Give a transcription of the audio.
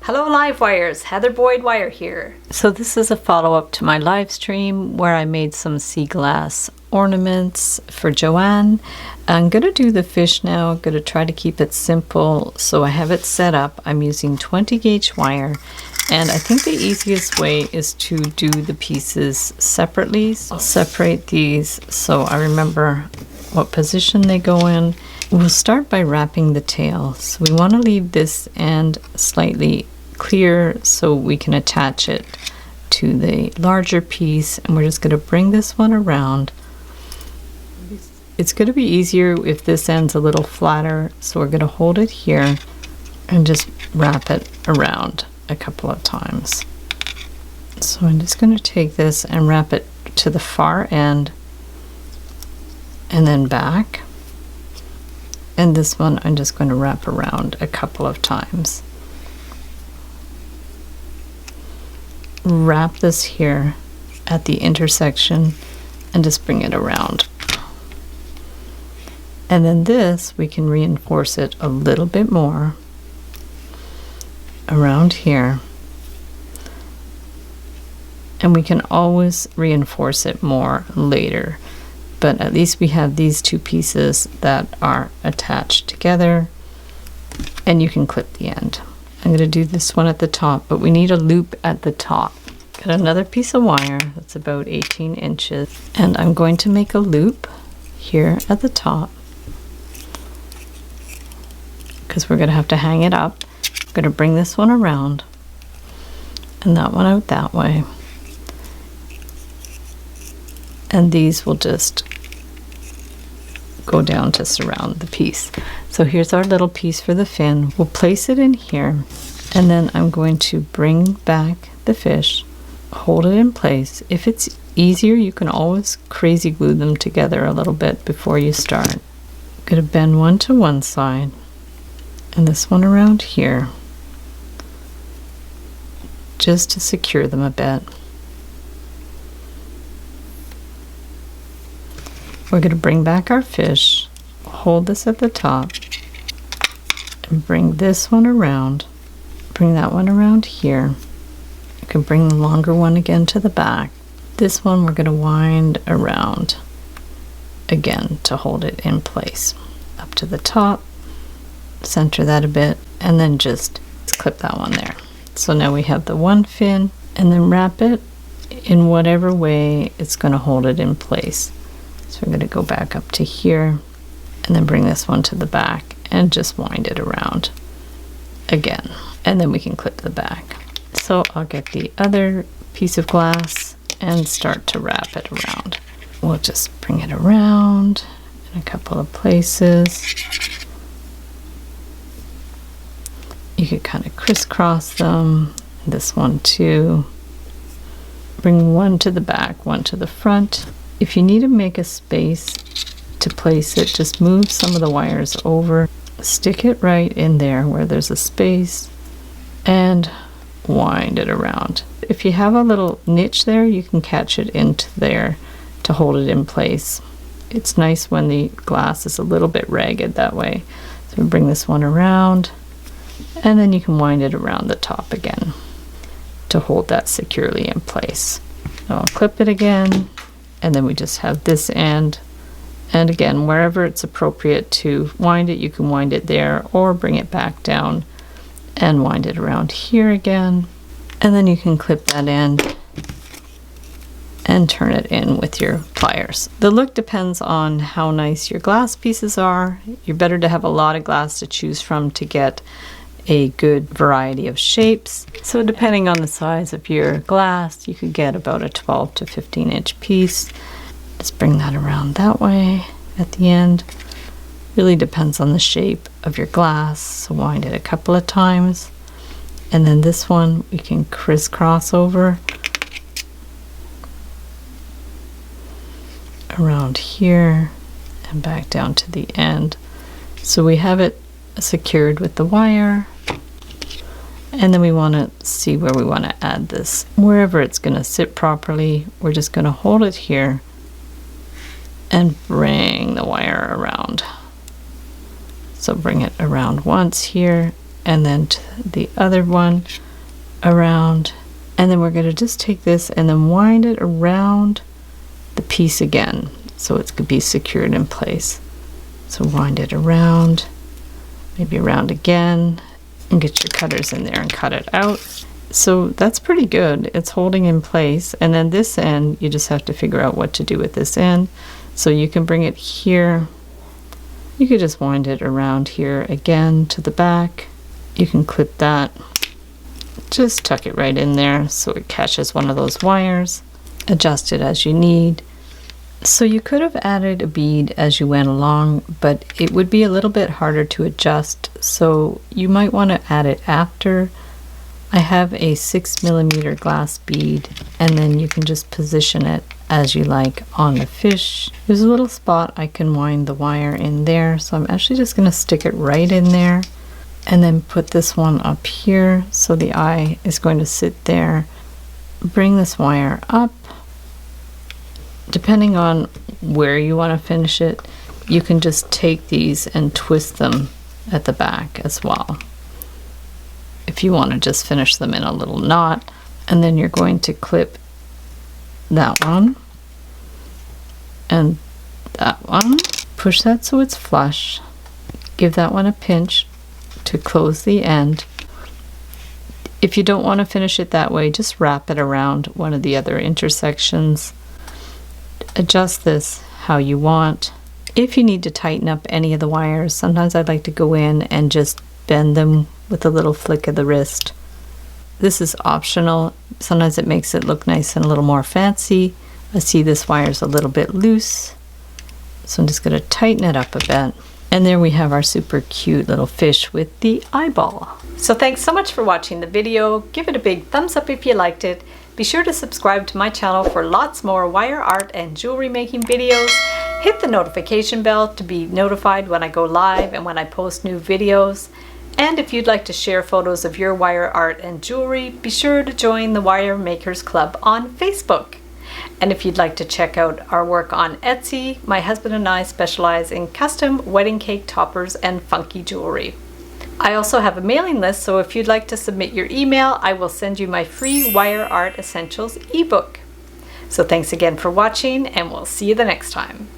Hello live wires, Heather Boyd Wire here. So this is a follow-up to my live stream where I made some sea glass ornaments for Joanne. I'm going to do the fish now. I'm going to try to keep it simple. So I have it set up. I'm using 20 gauge wire, and I think the easiest way is to do the pieces separately. I'll separate these so I remember what position they go in. We'll start by wrapping the tail. So we want to leave this end slightly clear so we can attach it to the larger piece, and we're just going to bring this one around. It's going to be easier if this end's a little flatter, so we're going to hold it here and just wrap it around a couple of times. So I'm just going to take this and wrap it to the far end and then back. And this one I'm just going to wrap around a couple of times. Wrap this here at the intersection and just bring it around. And then this, we can reinforce it a little bit more around here. And we can always reinforce it more later. But at least we have these two pieces that are attached together, and you can clip the end. I'm going to do this one at the top, but we need a loop at the top. Got another piece of wire that's about 18 inches, and I'm going to make a loop here at the top because we're going to have to hang it up. I'm going to bring this one around and that one out that way. And these will just go down to surround the piece. So here's our little piece for the fin. We'll place it in here, and then I'm going to bring back the fish, hold it in place. If it's easier, you can always crazy glue them together a little bit before you start. I'm going to bend one to one side and this one around here just to secure them a bit. We're going to bring back our fish, hold this at the top, and bring this one around. Bring that one around here. You can bring the longer one again to the back. This one we're going to wind around again to hold it in place. Up to the top, center that a bit, and then just clip that one there. So now we have the one fin, and then wrap it in whatever way it's going to hold it in place. So we're going to go back up to here and then bring this one to the back and just wind it around again. And then we can clip the back. So I'll get the other piece of glass and start to wrap it around. We'll just bring it around in a couple of places. You could kind of crisscross them. This one too. Bring one to the back, one to the front. If you need to make a space to place it, just move some of the wires over, stick it right in there where there's a space, and wind it around. If you have a little niche there, you can catch it into there to hold it in place. It's nice when the glass is a little bit ragged that way. So we bring this one around, and then you can wind it around the top again to hold that securely in place. So I'll clip it again. And then we just have this end, and again, wherever it's appropriate to wind it, you can wind it there or bring it back down and wind it around here again. And then you can clip that end and turn it in with your pliers. The look depends on how nice your glass pieces are. You're better to have a lot of glass to choose from to get a good variety of shapes. So depending on the size of your glass, you could get about a 12 to 15 inch piece. Just bring that around that way at the end. Really depends on the shape of your glass. So wind it a couple of times. And then this one we can crisscross over around here and back down to the end. So we have it secured with the wire. And then we want to see where we want to add this. Wherever it's going to sit properly, we're just going to hold it here and bring the wire around. So bring it around once here and then to the other one around. And then we're going to just take this and then wind it around the piece again so it could be secured in place. So wind it around, maybe around again, and get your cutters in there and cut it out. So that's pretty good. It's holding in place. And then this end, you just have to figure out what to do with this end. So you can bring it here. You could just wind it around here again to the back. You can clip that. Just tuck it right in there so it catches one of those wires. Adjust it as you need. So you could have added a bead as you went along, but it would be a little bit harder to adjust, so you might want to add it after. I have a 6mm glass bead, and then you can just position it as you like on the fish. There's a little spot I can wind the wire in there, so I'm actually just going to stick it right in there and then put this one up here so the eye is going to sit there. Bring this wire up. Depending on where you want to finish it, you can just take these and twist them at the back as well. If you want to just finish them in a little knot, and then you're going to clip that one and that one. Push that so it's flush. Give that one a pinch to close the end. If you don't want to finish it that way, just wrap it around one of the other intersections. Adjust this how you want. If you need to tighten up any of the wires, sometimes I like to go in and just bend them with a little flick of the wrist. This is optional. Sometimes it makes it look nice and a little more fancy. I see this wire's a little bit loose, so I'm just going to tighten it up a bit. And there we have our super cute little fish with the eyeball. So thanks so much for watching the video. Give it a big thumbs up if you liked it. Be sure to subscribe to my channel for lots more wire art and jewelry making videos. Hit the notification bell to be notified when I go live and when I post new videos. And if you'd like to share photos of your wire art and jewelry, be sure to join the Wire Makers Club on Facebook. And if you'd like to check out our work on Etsy, my husband and I specialize in custom wedding cake toppers and funky jewelry. I also have a mailing list, so if you'd like to submit your email, I will send you my free Wire Art Essentials ebook. So thanks again for watching, and we'll see you the next time.